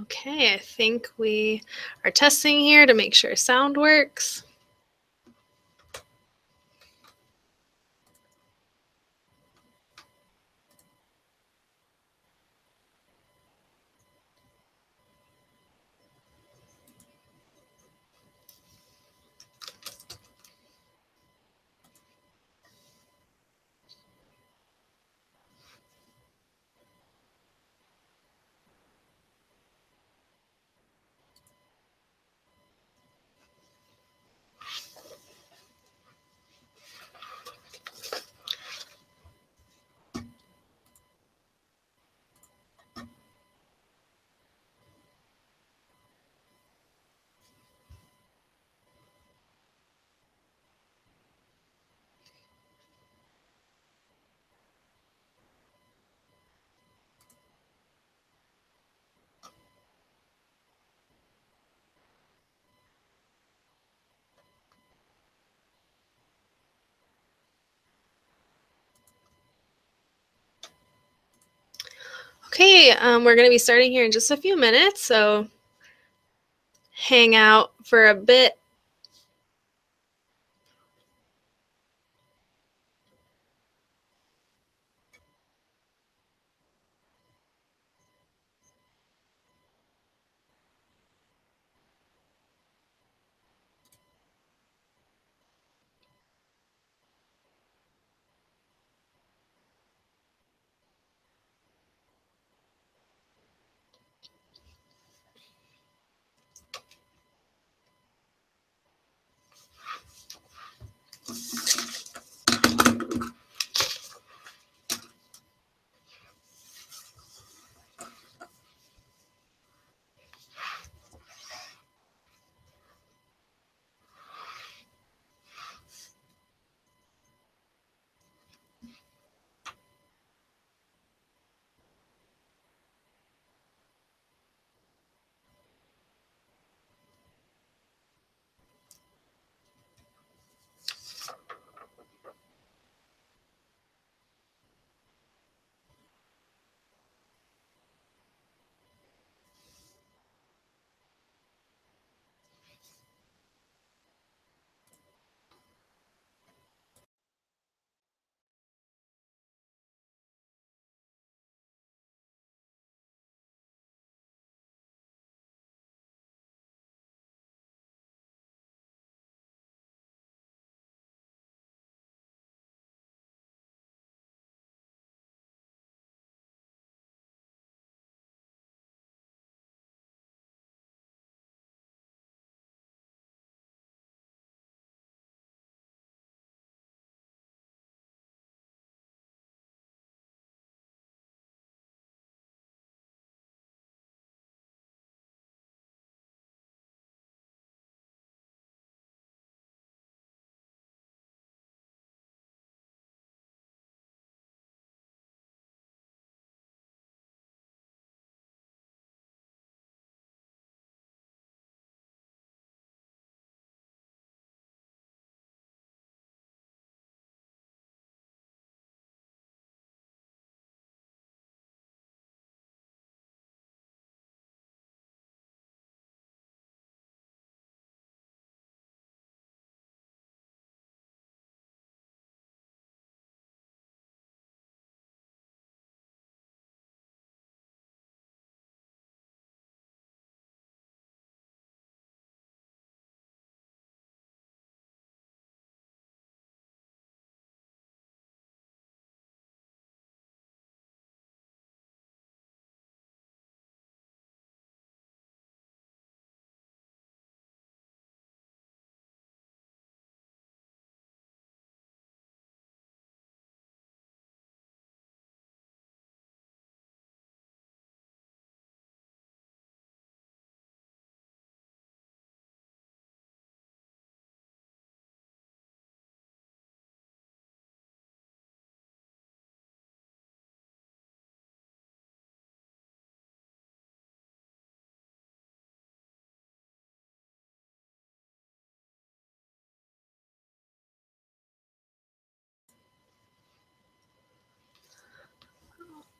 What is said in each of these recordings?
Okay, I think we are testing here to make sure sound works. Okay, we're going to be starting here in just a few minutes, so hang out for a bit.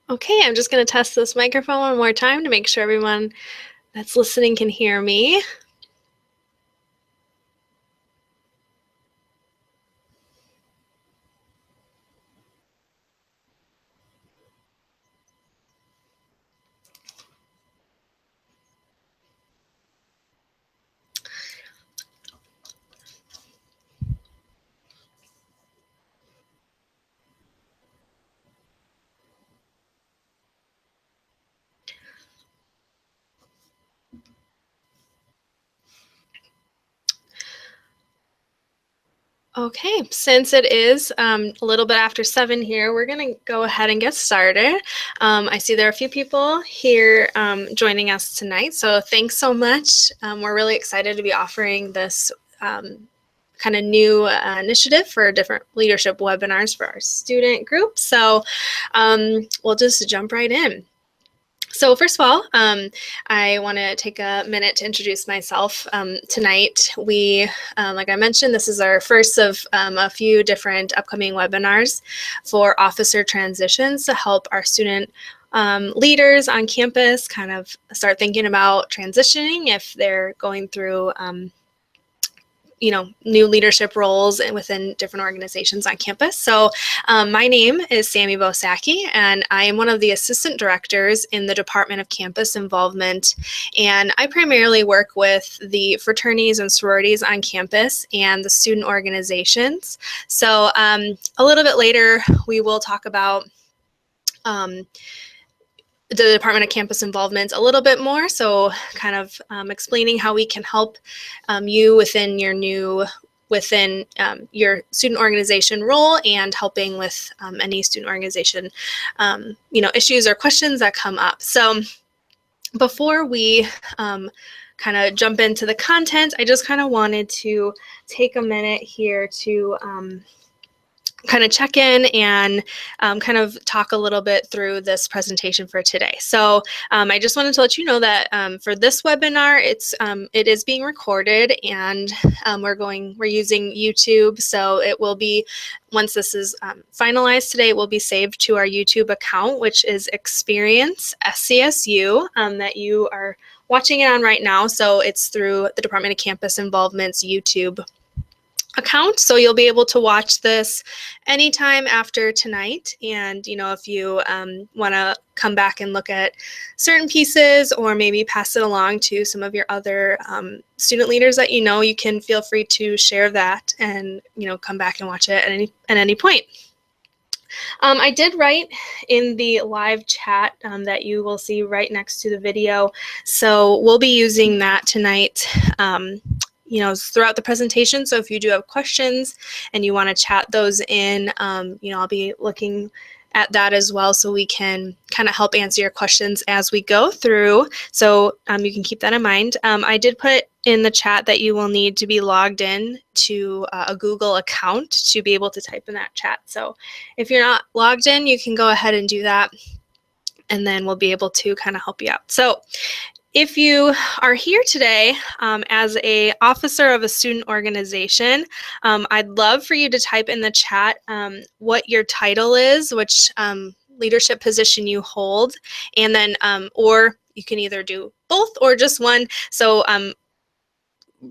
Okay, I'm just going to test this microphone one more time to make sure everyone that's listening can hear me. Okay, since it is a little bit after 7 here, we're going to go ahead and get started. I see there are a few people here joining us tonight, so thanks so much. We're really excited to be offering this kind of new initiative for different leadership webinars for our student group. So we'll just jump right in. So first of all, I want to take a minute to introduce myself. Tonight, like I mentioned, this is our first of a few different upcoming webinars for officer transitions to help our student leaders on campus kind of start thinking about transitioning if they're going through new leadership roles within different organizations on campus. So my name is Sammy Bosacki, and I am one of the assistant directors in the Department of Campus Involvement. And I primarily work with the fraternities and sororities on campus and the student organizations. So a little bit later, we will talk about the Department of Campus Involvement a little bit more, so kind of explaining how we can help you within your student organization role and helping with any student organization issues or questions that come up. So before we kind of jump into the content, I just kind of wanted to take a minute here to kind of check in and kind of talk a little bit through this presentation for today. So I just wanted to let you know that for this webinar, it is being recorded, and we're using YouTube. So it will be, once this is finalized today, it will be saved to our YouTube account, which is Experience SCSU, that you are watching it on right now. So it's through the Department of Campus Involvement's YouTube account, so you'll be able to watch this anytime after tonight. And if you want to come back and look at certain pieces, or maybe pass it along to some of your other student leaders that you can feel free to share that and come back and watch it at any point. I did write in the live chat that you will see right next to the video, so we'll be using that tonight throughout the presentation. So if you do have questions and you want to chat those in, I'll be looking at that as well, so we can kind of help answer your questions as we go through. So you can keep that in mind. I did put in the chat that you will need to be logged in to a Google account to be able to type in that chat. So if you're not logged in, you can go ahead and do that, and then we'll be able to kind of help you out. So if you are here today as an officer of a student organization, I'd love for you to type in the chat what your title is, which leadership position you hold, and then, or you can either do both or just one. So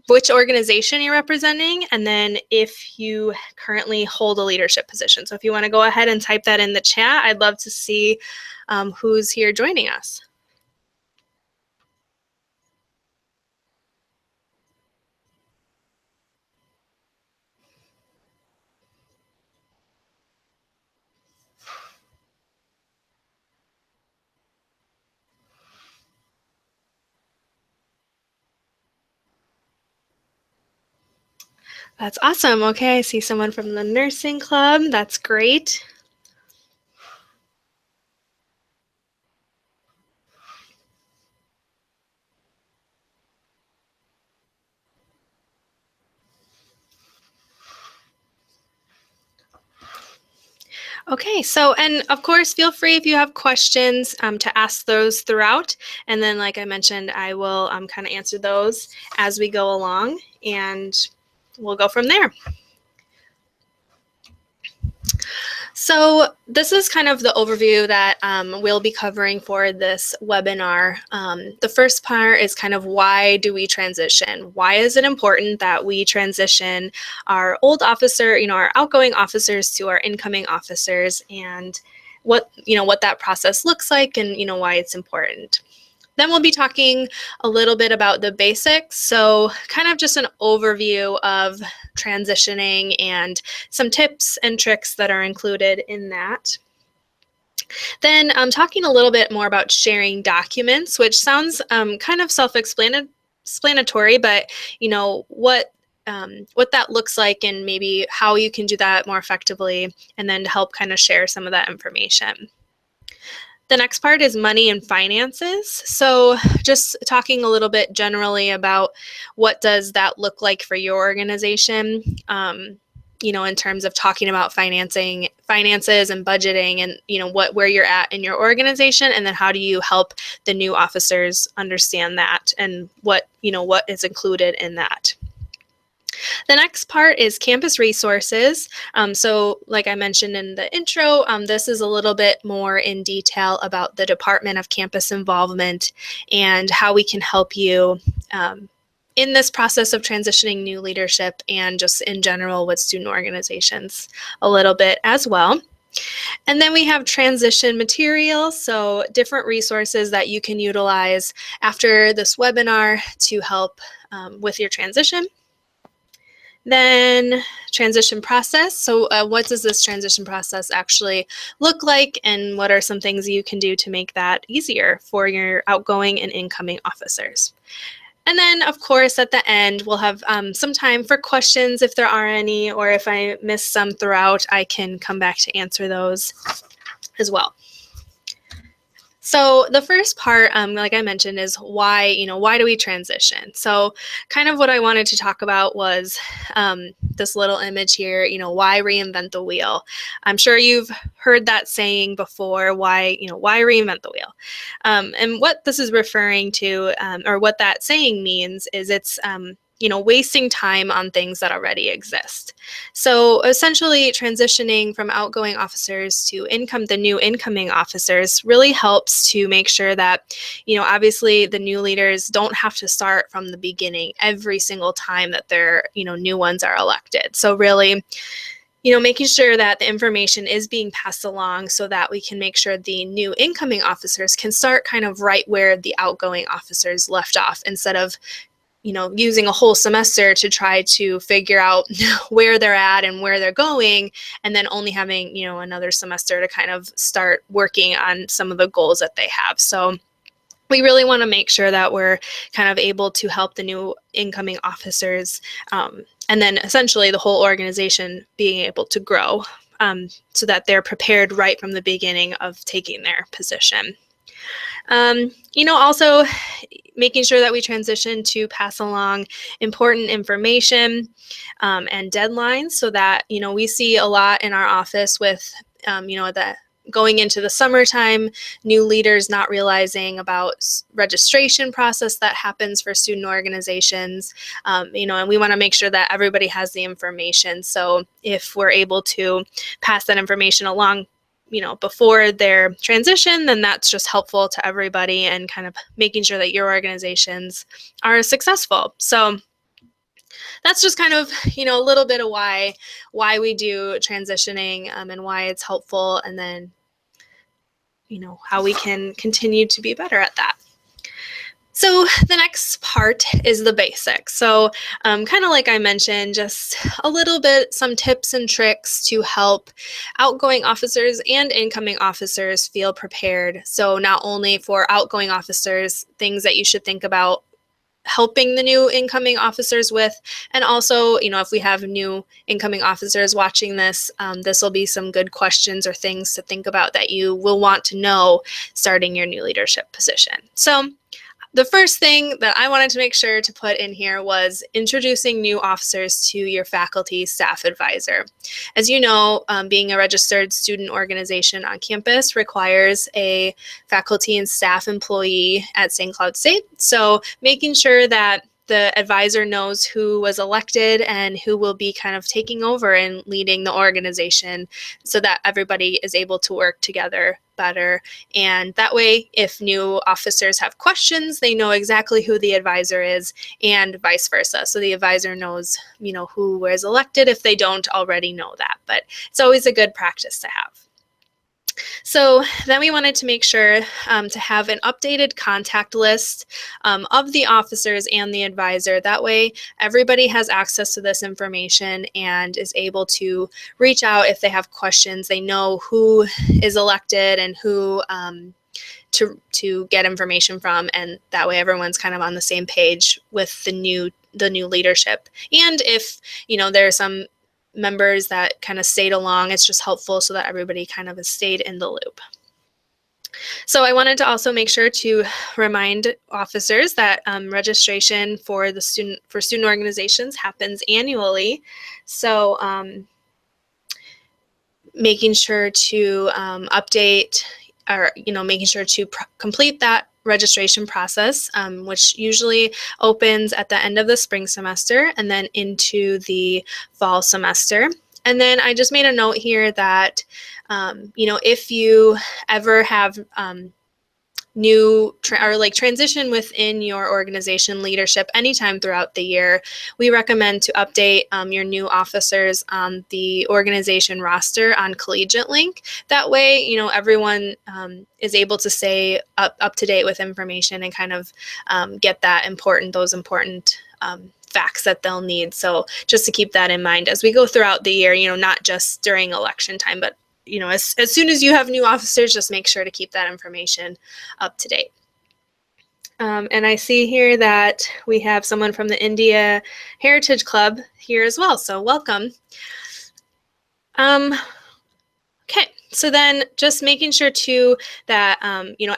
which organization you're representing, and then if you currently hold a leadership position. So if you want to go ahead and type that in the chat, I'd love to see who's here joining us. That's awesome. Okay, I see someone from the nursing club. That's great. Okay, so, and of course, feel free if you have questions to ask those throughout. And then, like I mentioned, I will kind of answer those as we go along, and we'll go from there. So this is kind of the overview that we'll be covering for this webinar. The first part is kind of why do we transition? Why is it important that we transition our old officer, our outgoing officers to our incoming officers, and what that process looks like, and why it's important. Then we'll be talking a little bit about the basics, so kind of just an overview of transitioning and some tips and tricks that are included in that. Then talking a little bit more about sharing documents, which sounds kind of self-explanatory, but what that looks like and maybe how you can do that more effectively, and then to help kind of share some of that information. The next part is money and finances. So just talking a little bit generally about what does that look like for your organization, in terms of talking about finances and budgeting, and where you're at in your organization, and then how do you help the new officers understand that, and what is included in that. The next part is campus resources. So like I mentioned in the intro, this is a little bit more in detail about the Department of Campus Involvement and how we can help you in this process of transitioning new leadership, and just in general with student organizations a little bit as well. And then we have transition materials, so different resources that you can utilize after this webinar to help with your transition. Then transition process. So what does this transition process actually look like, and what are some things you can do to make that easier for your outgoing and incoming officers? And then, of course, at the end, we'll have some time for questions if there are any, or if I miss some throughout, I can come back to answer those as well. So the first part, like I mentioned, is why do we transition? So kind of what I wanted to talk about was this little image here, why reinvent the wheel? I'm sure you've heard that saying before, why reinvent the wheel? And what this is referring to, or what that saying means, is it's wasting time on things that already exist. So essentially, transitioning from outgoing officers to the new incoming officers really helps to make sure that, obviously the new leaders don't have to start from the beginning every single time that their, new ones are elected. So really, making sure that the information is being passed along so that we can make sure the new incoming officers can start kind of right where the outgoing officers left off, instead of using a whole semester to try to figure out where they're at and where they're going, and then only having, another semester to kind of start working on some of the goals that they have. So we really want to make sure that we're kind of able to help the new incoming officers, and then essentially the whole organization being able to grow, so that they're prepared right from the beginning of taking their position. Also making sure that we transition to pass along important information and deadlines, so that, we see a lot in our office with, that going into the summertime, new leaders not realizing about registration process that happens for student organizations, and we want to make sure that everybody has the information. So if we're able to pass that information along before their transition, then that's just helpful to everybody, and kind of making sure that your organizations are successful. So that's just kind of, a little bit of why we do transitioning, and why it's helpful, and then, how we can continue to be better at that. So the next part is the basics. So kind of like I mentioned, just a little bit, some tips and tricks to help outgoing officers and incoming officers feel prepared. So not only for outgoing officers, things that you should think about helping the new incoming officers with, and also, if we have new incoming officers watching this, this will be some good questions or things to think about that you will want to know starting your new leadership position. So the first thing that I wanted to make sure to put in here was introducing new officers to your faculty staff advisor. As you know, being a registered student organization on campus requires a faculty and staff employee at St. Cloud State. So making sure that the advisor knows who was elected and who will be kind of taking over and leading the organization, so that everybody is able to work together better. And that way, if new officers have questions, they know exactly who the advisor is, and vice versa. So the advisor knows, who was elected if they don't already know that. But it's always a good practice to have. So then we wanted to make sure to have an updated contact list of the officers and the advisor. That way, everybody has access to this information and is able to reach out if they have questions. They know who is elected and who to get information from, and that way everyone's kind of on the same page with the new leadership. And if there are some members that kind of stayed along, it's just helpful so that everybody kind of has stayed in the loop. So I wanted to also make sure to remind officers that registration for student organizations happens annually. So making sure to update, or making sure to complete that registration process, which usually opens at the end of the spring semester and then into the fall semester. And then I just made a note here that, if you ever have new transition within your organization leadership anytime throughout the year, we recommend to update your new officers on the organization roster on Collegiate Link. That way, everyone is able to stay up to date with information and kind of get those important facts that they'll need. So just to keep that in mind as we go throughout the year, not just during election time, but as soon as you have new officers, just make sure to keep that information up to date. And I see here that we have someone from the India Heritage Club here as well, so welcome. Okay, so then just making sure too that,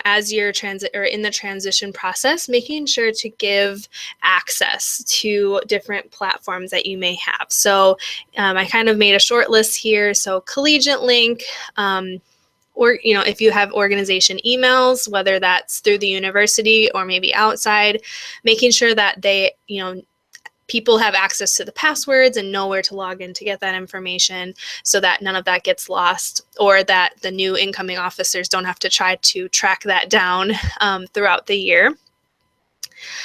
as you're in the transition process, making sure to give access to different platforms that you may have. So I kind of made a short list here. So Collegiate Link, or, if you have organization emails, whether that's through the university or maybe outside, making sure that they, people have access to the passwords and know where to log in to get that information, so that none of that gets lost, or that the new incoming officers don't have to try to track that down throughout the year.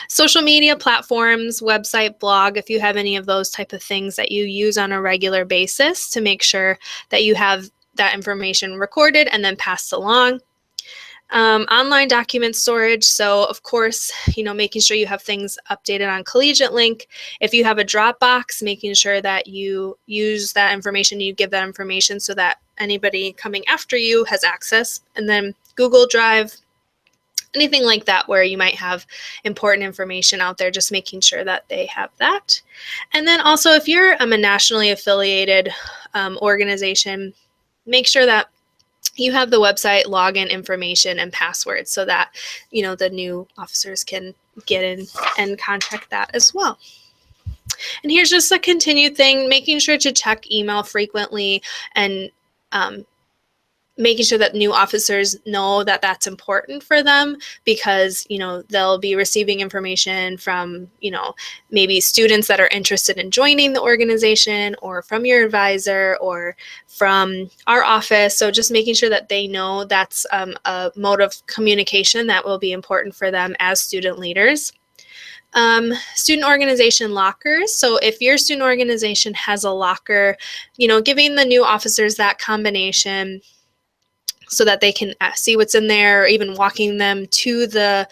Social media platforms, website, blog, if you have any of those type of things that you use on a regular basis, to make sure that you have that information recorded and then passed along. Online document storage. So of course, making sure you have things updated on Collegiate Link. If you have a Dropbox, making sure that you use that information, you give that information so that anybody coming after you has access. And then Google Drive, anything like that where you might have important information out there, just making sure that they have that. And then also, if you're a nationally affiliated organization, make sure that you have the website login information and passwords, so that the new officers can get in and contact that as well. And here's just a continued thing, making sure to check email frequently, and making sure that new officers know that that's important for them, because they'll be receiving information from maybe students that are interested in joining the organization, or from your advisor, or from our office. So just making sure that they know that's a mode of communication that will be important for them as student leaders. Student organization lockers. So if your student organization has a locker, giving the new officers that combination so that they can see what's in there, or even walking them to the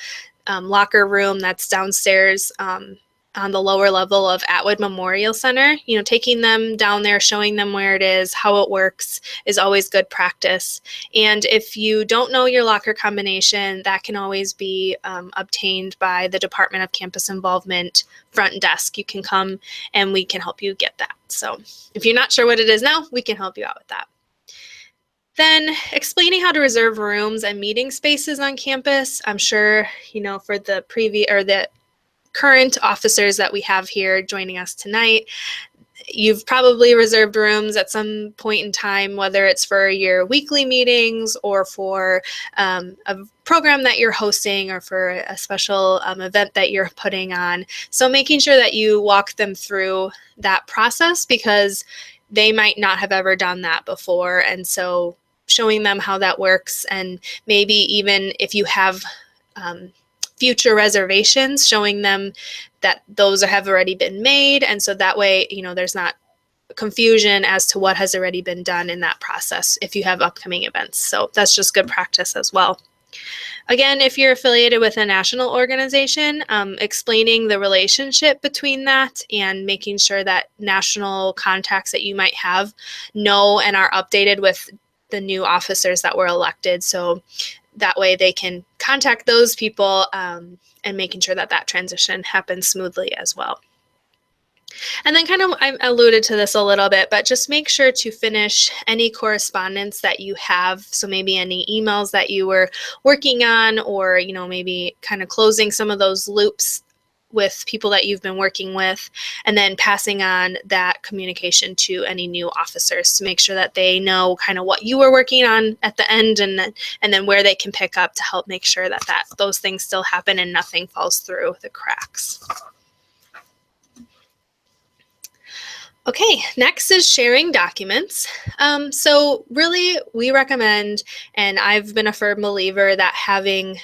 locker room that's downstairs on the lower level of Atwood Memorial Center. Taking them down there, showing them where it is, how it works, is always good practice. And if you don't know your locker combination, that can always be obtained by the Department of Campus Involvement front desk. You can come and we can help you get that. So if you're not sure what it is now, we can help you out with that. Then explaining how to reserve rooms and meeting spaces on campus. I'm sure, for the current officers that we have here joining us tonight, you've probably reserved rooms at some point in time, whether it's for your weekly meetings or for a program that you're hosting or for a special event that you're putting on. So making sure that you walk them through that process, because they might not have ever done that before. And so showing them how that works, and maybe even if you have future reservations, showing them that those have already been made. And so that way, there's not confusion as to what has already been done in that process if you have upcoming events. So that's just good practice as well. Again, if you're affiliated with a national organization, explaining the relationship between that and making sure that national contacts that you might have know and are updated with the new officers that were elected. So that way they can contact those people, and making sure that that transition happens smoothly as well. And then kind of, I alluded to this a little bit, but just make sure to finish any correspondence that you have. So maybe any emails that you were working on, or, maybe kind of closing some of those loops with people that you've been working with, and then passing on that communication to any new officers to make sure that they know kind of what you were working on at the end, and then where they can pick up to help make sure that those things still happen and nothing falls through the cracks. Okay, next is sharing documents. So really, we recommend, and I've been a firm believer, that having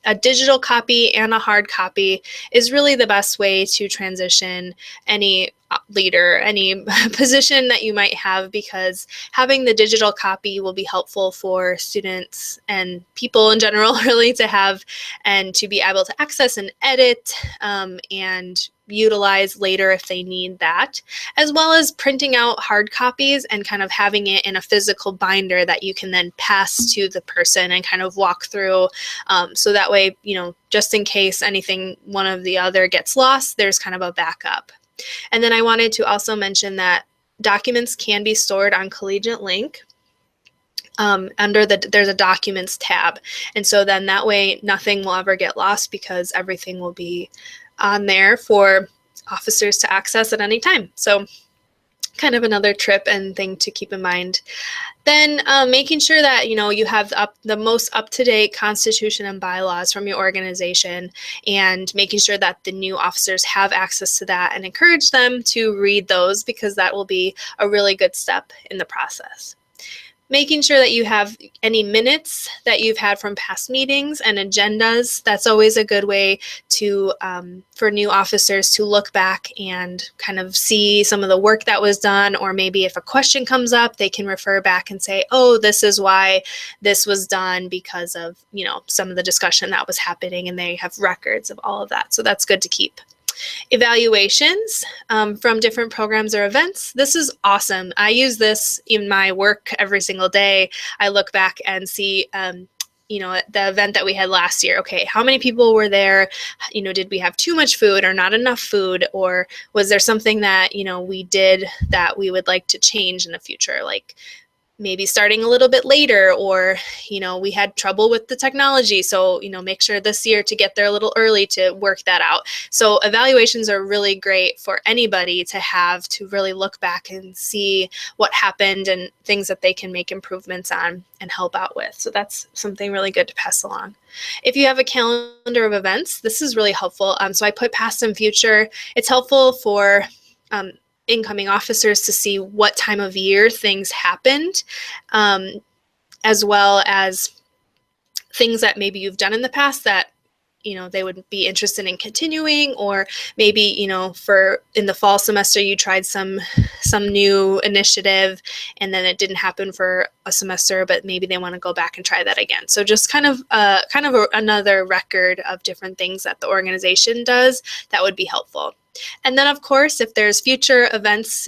a digital copy and a hard copy is really the best way to transition any leader, any position that you might have, because having the digital copy will be helpful for students and people in general really to have and to be able to access and edit and utilize later if they need that, as well as printing out hard copies and kind of having it in a physical binder that you can then pass to the person and kind of walk through. So that way, just in case anything, one of the other gets lost, there's kind of a backup. And then I wanted to also mention that documents can be stored on Collegiate Link. There's a documents tab. And so then that way nothing will ever get lost, because everything will be on there for officers to access at any time. So kind of another trip and thing to keep in mind. Then making sure that you have the most up-to-date constitution and bylaws from your organization, and making sure that the new officers have access to that, and encourage them to read those, because that will be a really good step in the process. Making sure that you have any minutes that you've had from past meetings and agendas. That's always a good way to for new officers to look back and kind of see some of the work that was done, or maybe if a question comes up, they can refer back and say, oh, this is why this was done, because of some of the discussion that was happening, and they have records of all of that. So that's good to keep. Evaluations from different programs or events. This is awesome. I use this in my work every single day. I look back and see, the event that we had last year. Okay, how many people were there? Did we have too much food or not enough food? Or was there something that, we did that we would like to change in the future? Like maybe starting a little bit later, or, we had trouble with the technology. So, make sure this year to get there a little early to work that out. So evaluations are really great for anybody to have, to really look back and see what happened and things that they can make improvements on and help out with. So that's something really good to pass along. If you have a calendar of events, this is really helpful. So I put past and future. It's helpful for incoming officers to see what time of year things happened, as well as things that maybe you've done in the past that they would be interested in continuing, or maybe for in the fall semester you tried some new initiative and then it didn't happen for a semester, but maybe they want to go back and try that again. So just kind of another record of different things that the organization does that would be helpful. And then, of course, if there's future events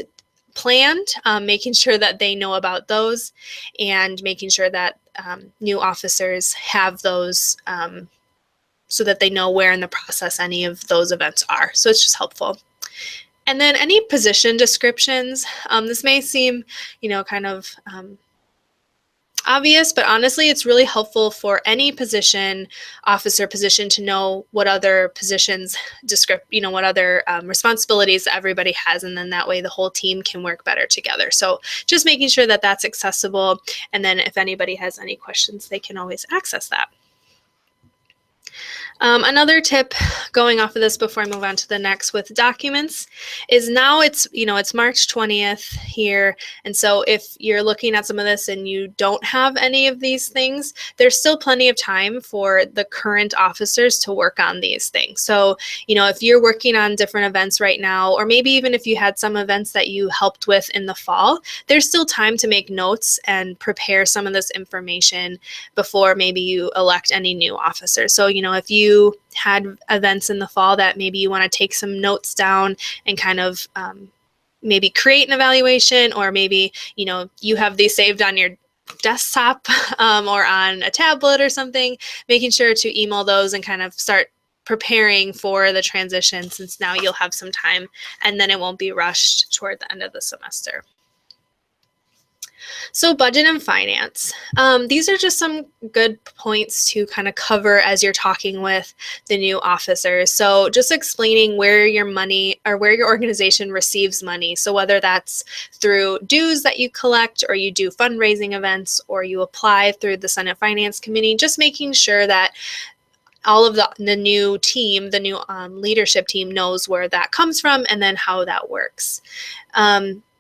planned, making sure that they know about those, and making sure that new officers have those so that they know where in the process any of those events are. So it's just helpful. And then any position descriptions. This may seem, kind of obvious, but honestly, it's really helpful for any position, officer position, to know what other positions what other responsibilities everybody has, and then that way the whole team can work better together. So just making sure that that's accessible, and then if anybody has any questions, they can always access that. Another tip going off of this before I move on to the next with documents is now it's March 20th here. And so if you're looking at some of this and you don't have any of these things, there's still plenty of time for the current officers to work on these things. So, if you're working on different events right now, or maybe even if you had some events that you helped with in the fall, there's still time to make notes and prepare some of this information before maybe you elect any new officers. So, if you had events in the fall that maybe you want to take some notes down and kind of maybe create an evaluation, or maybe, you have these saved on your desktop or on a tablet or something, making sure to email those and kind of start preparing for the transition, since now you'll have some time and then it won't be rushed toward the end of the semester. So budget and finance. These are just some good points to kind of cover as you're talking with the new officers. So just explaining where your money, or where your organization receives money. So whether that's through dues that you collect, or you do fundraising events, or you apply through the Senate Finance Committee, just making sure that all of the new team, the new leadership team, knows where that comes from and then how that works.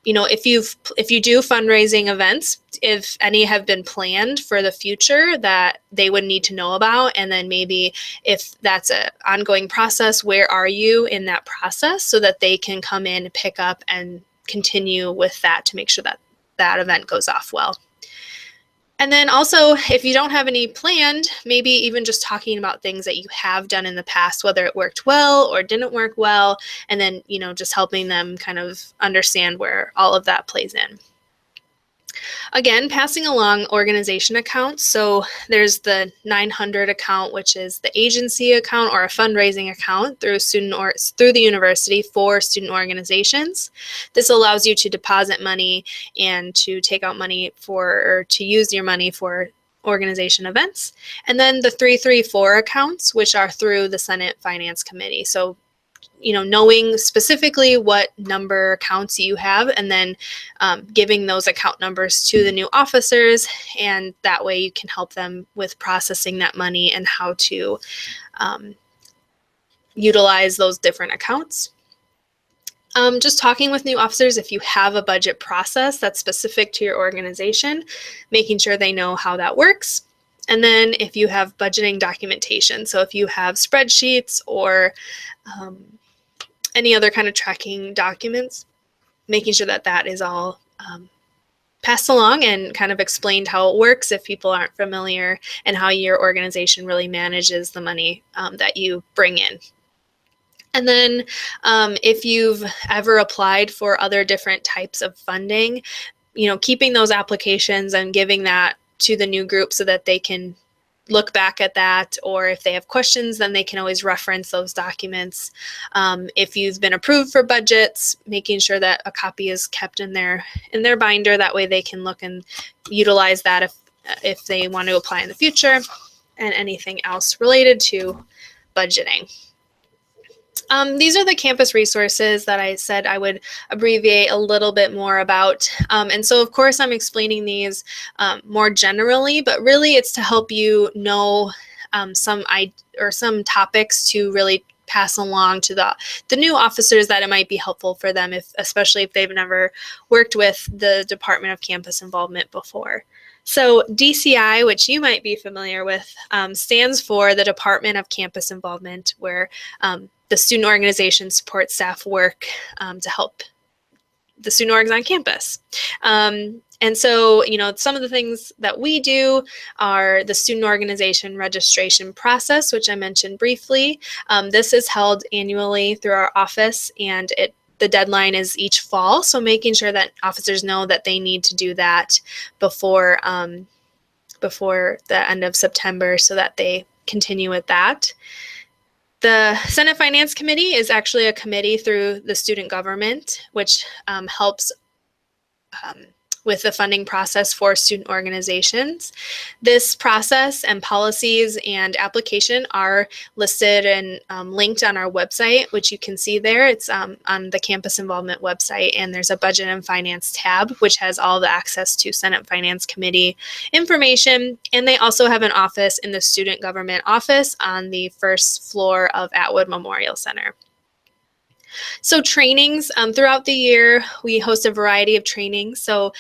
If you do fundraising events, if any have been planned for the future that they would need to know about, and then maybe if that's an ongoing process, where are you in that process, so that they can come in, pick up, and continue with that to make sure that that event goes off well. And then also, if you don't have any planned, maybe even just talking about things that you have done in the past, whether it worked well or didn't work well, and then, just helping them kind of understand where all of that plays in. Again, passing along organization accounts. So there's the 900 account, which is the agency account or a fundraising account through through the university for student organizations. This allows you to deposit money and to take out money or to use your money for organization events. And then the 334 accounts, which are through the Senate Finance Committee. So knowing specifically what number accounts you have, and then giving those account numbers to the new officers, and that way you can help them with processing that money and how to utilize those different accounts. Just talking with new officers, if you have a budget process that's specific to your organization, making sure they know how that works. And then if you have budgeting documentation, so if you have spreadsheets or any other kind of tracking documents, making sure that that is all passed along and kind of explained how it works if people aren't familiar, and how your organization really manages the money that you bring in. And then if you've ever applied for other different types of funding, keeping those applications and giving that to the new group so that they can look back at that, or if they have questions, then they can always reference those documents. If you've been approved for budgets, making sure that a copy is kept in their binder. That way they can look and utilize that if they want to apply in the future, and anything else related to budgeting. These are the campus resources that I said I would abbreviate a little bit more about. And so, of course, I'm explaining these more generally, but really it's to help you know some topics to really pass along to the new officers, that it might be helpful for them, especially if they've never worked with the Department of Campus Involvement before. So DCI, which you might be familiar with, stands for the Department of Campus Involvement, where the student organization support staff work to help the student orgs on campus. And so, some of the things that we do are the student organization registration process, which I mentioned briefly. This is held annually through our office, and the deadline is each fall. So making sure that officers know that they need to do that before the end of September, so that they continue with that. The Senate Finance Committee is actually a committee through the student government, which helps with the funding process for student organizations. This process and policies and application are listed and linked on our website, which you can see there. It's on the campus involvement website, and there's a budget and finance tab, which has all the access to Senate Finance Committee information. And they also have an office in the student government office on the first floor of Atwood Memorial Center. So trainings throughout the year, we host a variety of trainings. So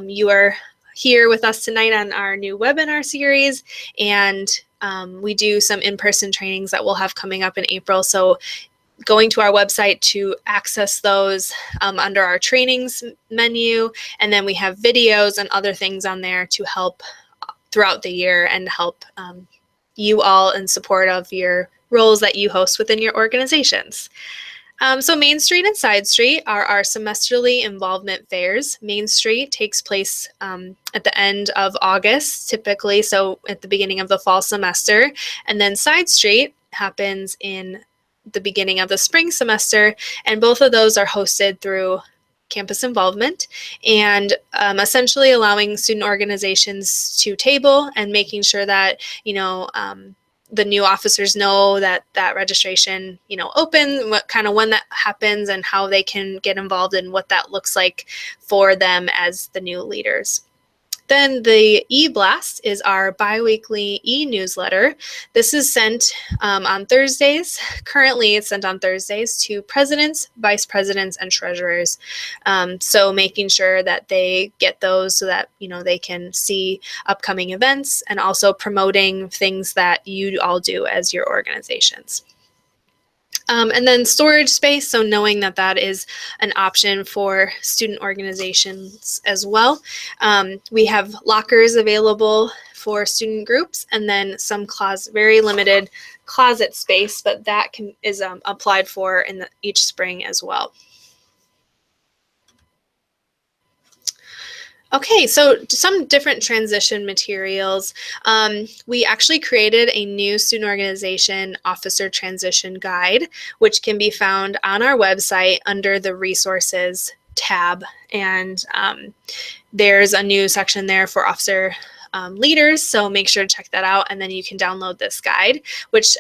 you are here with us tonight on our new webinar series, and we do some in-person trainings that we'll have coming up in April. So going to our website to access those under our trainings menu, and then we have videos and other things on there to help throughout the year and help you all in support of your roles that you host within your organizations. So Main Street and Side Street are our semesterly involvement fairs. Main Street takes place at the end of August, typically, so at the beginning of the fall semester. And then Side Street happens in the beginning of the spring semester, and both of those are hosted through campus involvement, and essentially allowing student organizations to table and making sure that, the new officers know that registration, open, when that happens and how they can get involved and what that looks like for them as the new leaders. Then the e-blast is our biweekly e-newsletter. This is sent on Thursdays. Currently, it's sent on Thursdays to presidents, vice presidents, and treasurers. So making sure that they get those so that they can see upcoming events, and also promoting things that you all do as your organizations. And then storage space, so knowing that that is an option for student organizations as well. We have lockers available for student groups, and then some very limited closet space, but that is applied for in each spring as well. Okay, so some different transition materials. We actually created a new student organization officer transition guide, which can be found on our website under the resources tab. And there's a new section there for officer leaders, so make sure to check that out. And then you can download this guide, which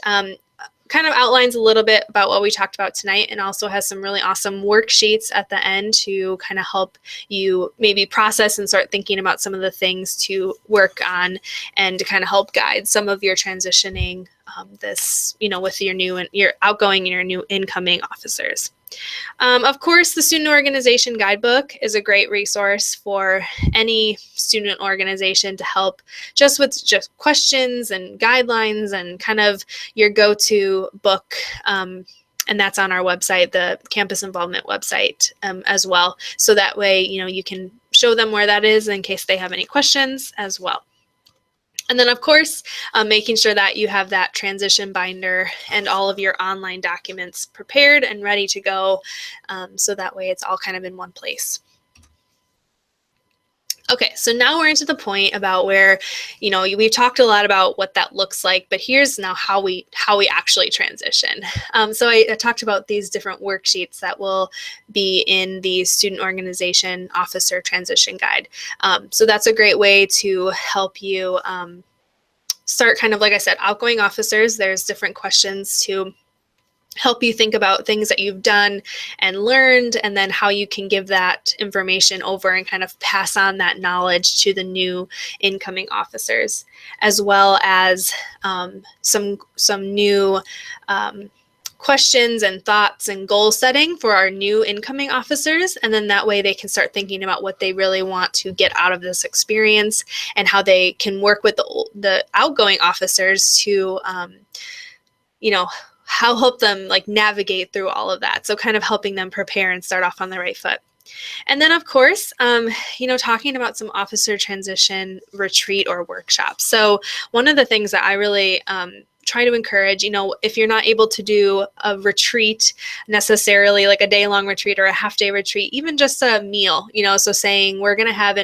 kind of outlines a little bit about what we talked about tonight, and also has some really awesome worksheets at the end to kind of help you maybe process and start thinking about some of the things to work on, and to kind of help guide some of your transitioning this, with your outgoing and your new incoming officers. Of course, the Student Organization Guidebook is a great resource for any student organization to help with questions and guidelines, and kind of your go-to book. And that's on our website, the Campus Involvement website as well. So that way, you can show them where that is in case they have any questions as well. And then, of course, making sure that you have that transition binder and all of your online documents prepared and ready to go, so that way it's all kind of in one place. Okay, so now we're into the point about where, we've talked a lot about what that looks like, but here's now how we actually transition. So I talked about these different worksheets that will be in the Student Organization Officer Transition Guide. So that's a great way to help you start kind of, like I said, outgoing officers. There's different questions to help you think about things that you've done and learned, and then how you can give that information over and kind of pass on that knowledge to the new incoming officers, as well as some new questions and thoughts and goal setting for our new incoming officers. And then that way they can start thinking about what they really want to get out of this experience, and how they can work with the outgoing officers to, how help them navigate through all of that. So kind of helping them prepare and start off on the right foot. And then, of course, talking about some officer transition retreat or workshops. So one of the things that I really try to encourage, if you're not able to do a retreat necessarily, like a day-long retreat or a half-day retreat, even just a meal, so saying we're going to have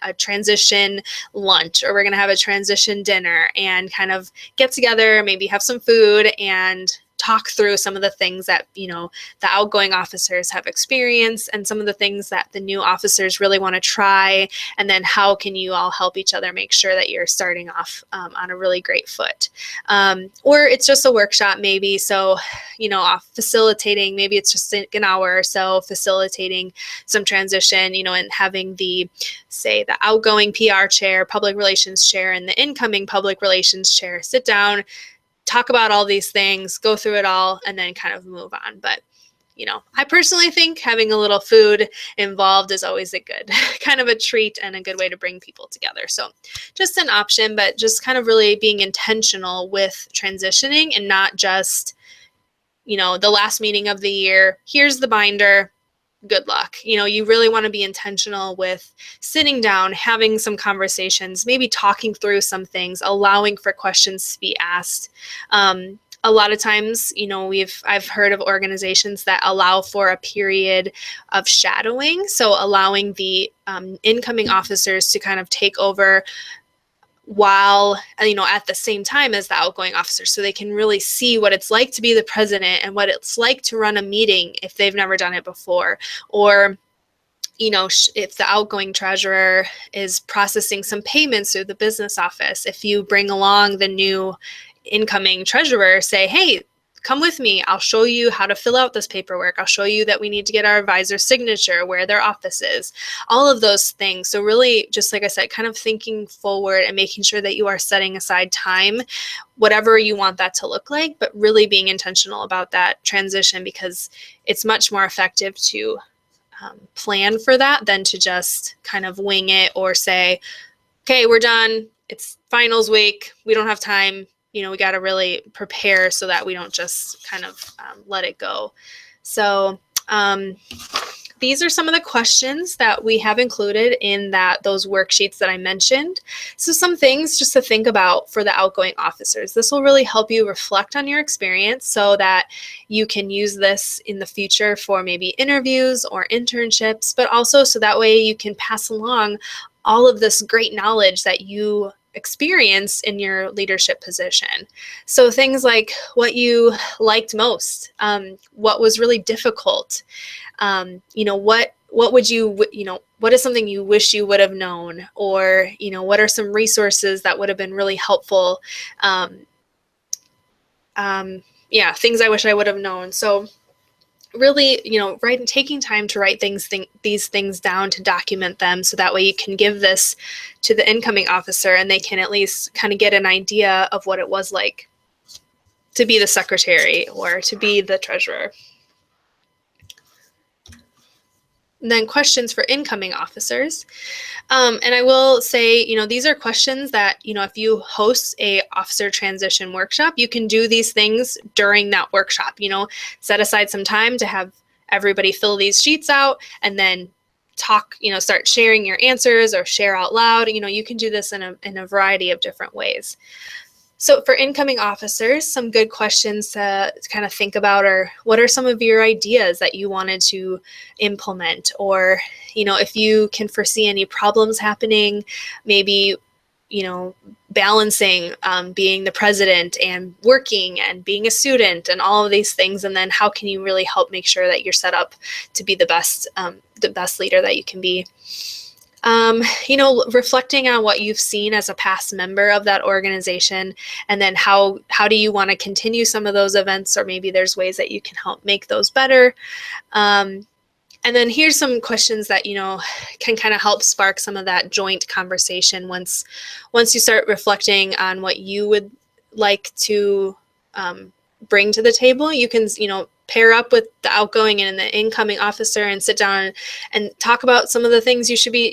a transition lunch, or we're going to have a transition dinner, and kind of get together, maybe have some food and talk through some of the things that, the outgoing officers have experienced and some of the things that the new officers really want to try. And then how can you all help each other make sure that you're starting off on a really great foot. Or it's just a workshop maybe. So, facilitating, maybe it's just an hour or so facilitating some transition, and having the outgoing PR chair, public relations chair, and the incoming public relations chair sit down, talk about all these things, go through it all, and then kind of move on. But, I personally think having a little food involved is always a good kind of a treat and a good way to bring people together. So just an option, but just kind of really being intentional with transitioning and not just, the last meeting of the year, here's the binder, good luck. You really want to be intentional with sitting down, having some conversations, maybe talking through some things, allowing for questions to be asked. A lot of times, I've heard of organizations that allow for a period of shadowing. So allowing the incoming officers to kind of take over while, at the same time as the outgoing officers, so they can really see what it's like to be the president and what it's like to run a meeting if they've never done it before. Or, if the outgoing treasurer is processing some payments through the business office, if you bring along the new incoming treasurer, say, hey, come with me. I'll show you how to fill out this paperwork. I'll show you that we need to get our advisor's signature, where their office is, all of those things. So really, just like I said, kind of thinking forward and making sure that you are setting aside time, whatever you want that to look like, but really being intentional about that transition, because it's much more effective to plan for that than to just kind of wing it or say, okay, we're done. It's finals week. We don't have time. We got to really prepare so that we don't just kind of let it go. So these are some of the questions that we have included in those worksheets that I mentioned. So some things just to think about for the outgoing officers. This will really help you reflect on your experience so that you can use this in the future for maybe interviews or internships, but also so that way you can pass along all of this great knowledge that you experience in your leadership position. So things like what you liked most, what was really difficult, what would you, what is something you wish you would have known, or, what are some resources that would have been really helpful? Things I wish I would have known. So really, taking time to write these things down, to document them, so that way you can give this to the incoming officer and they can at least kind of get an idea of what it was like to be the secretary or to be the treasurer. And then questions for incoming officers. And I will say, these are questions that, if you host a officer transition workshop, you can do these things during that workshop. Set aside some time to have everybody fill these sheets out and then talk, start sharing your answers or share out loud. You can do this in a variety of different ways. So for incoming officers, some good questions to kind of think about are, what are some of your ideas that you wanted to implement? Or, if you can foresee any problems happening, maybe, balancing being the president and working and being a student and all of these things. And then how can you really help make sure that you're set up to be the best leader that you can be? Reflecting on what you've seen as a past member of that organization, and then how do you want to continue some of those events, or maybe there's ways that you can help make those better. And then here's some questions that, can kind of help spark some of that joint conversation once you start reflecting on what you would like to bring to the table. You can, pair up with the outgoing and the incoming officer and sit down and talk about some of the things you should be,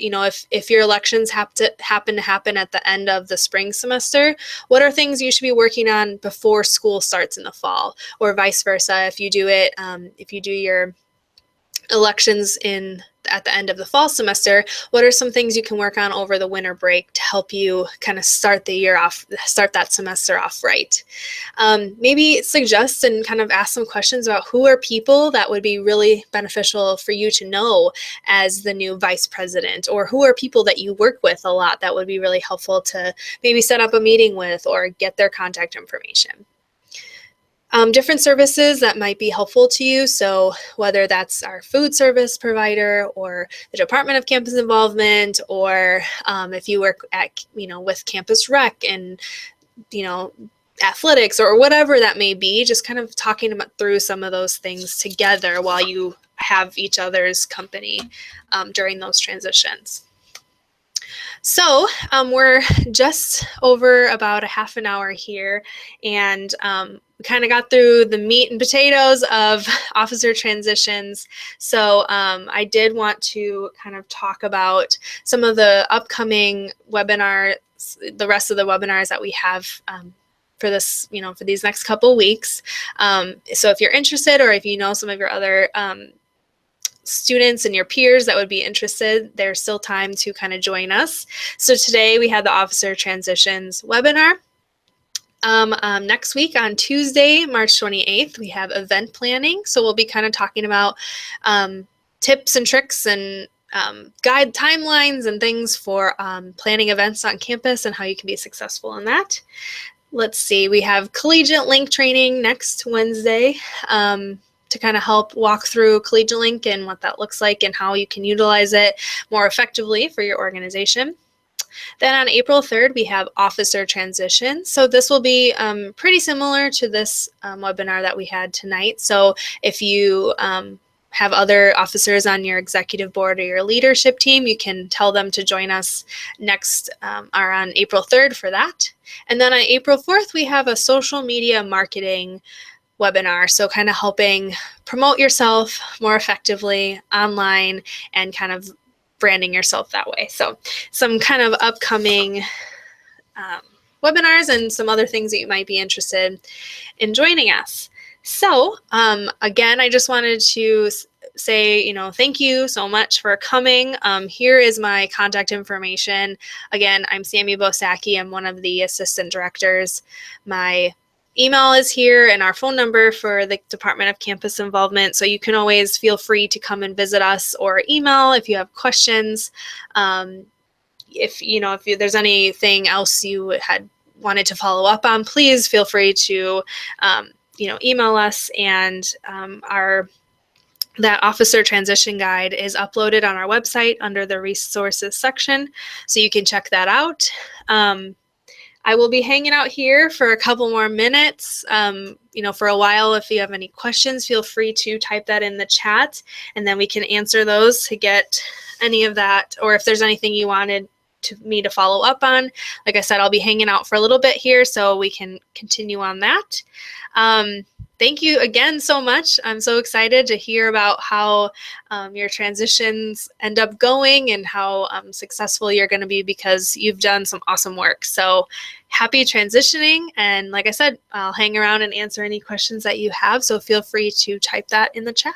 if your elections happen at the end of the spring semester, what are things you should be working on before school starts in the fall, or vice versa. If you do your elections at the end of the fall semester, what are some things you can work on over the winter break to help you kind of start that semester off right? Maybe suggest and kind of ask some questions about who are people that would be really beneficial for you to know as the new vice president, or who are people that you work with a lot that would be really helpful to maybe set up a meeting with or get their contact information. different services that might be helpful to you. So whether that's our food service provider or the Department of Campus Involvement, or if you work at, with Campus Rec and, athletics or whatever that may be, just kind of talking through some of those things together while you have each other's company during those transitions. So we're just over about a half an hour here, and we kind of got through the meat and potatoes of officer transitions. So I did want to kind of talk about some of the upcoming webinars, the rest of the webinars that we have for this, for these next couple weeks. So if you're interested, or if you know some of your other students and your peers that would be interested, there's still time to kind of join us. So today we had the Officer Transitions webinar. Next week on Tuesday, March 28th, we have event planning. So we'll be kind of talking about tips and tricks and guide timelines and things for planning events on campus and how you can be successful in that. Let's see, we have Collegiate Link training next Wednesday. To kind of help walk through Collegiate Link and what that looks like and how you can utilize it more effectively for your organization. Then on April 3rd, we have Officer Transition. So this will be pretty similar to this webinar that we had tonight. So if you have other officers on your executive board or your leadership team, you can tell them to join us next or on April 3rd for that. And then on April 4th, we have a social media marketing webinar. So kind of helping promote yourself more effectively online and kind of branding yourself that way. So some kind of upcoming webinars and some other things that you might be interested in joining us. So again, I just wanted to say, thank you so much for coming. Here is my contact information. Again, I'm Sammy Bosacki. I'm one of the assistant directors. My email is here and our phone number for the Department of Campus Involvement. So you can always feel free to come and visit us or email if you have questions. If there's anything else you had wanted to follow up on, please feel free to, email us. And that officer transition guide is uploaded on our website under the resources section. So you can check that out. I will be hanging out here for a couple more minutes, for a while. If you have any questions, feel free to type that in the chat, and then we can answer those to get any of that. Or if there's anything you wanted me to follow up on, like I said, I'll be hanging out for a little bit here so we can continue on that. Thank you again so much. I'm so excited to hear about how your transitions end up going and how successful you're going to be, because you've done some awesome work. So happy transitioning. And like I said, I'll hang around and answer any questions that you have. So feel free to type that in the chat.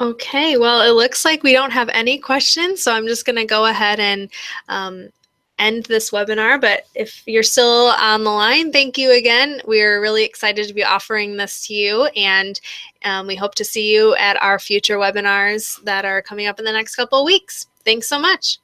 Okay, well, it looks like we don't have any questions, so I'm just going to go ahead and um, end this webinar. But if you're still on the line, thank you again. We're really excited to be offering this to you, and we hope to see you at our future webinars that are coming up in the next couple of weeks. Thanks so much.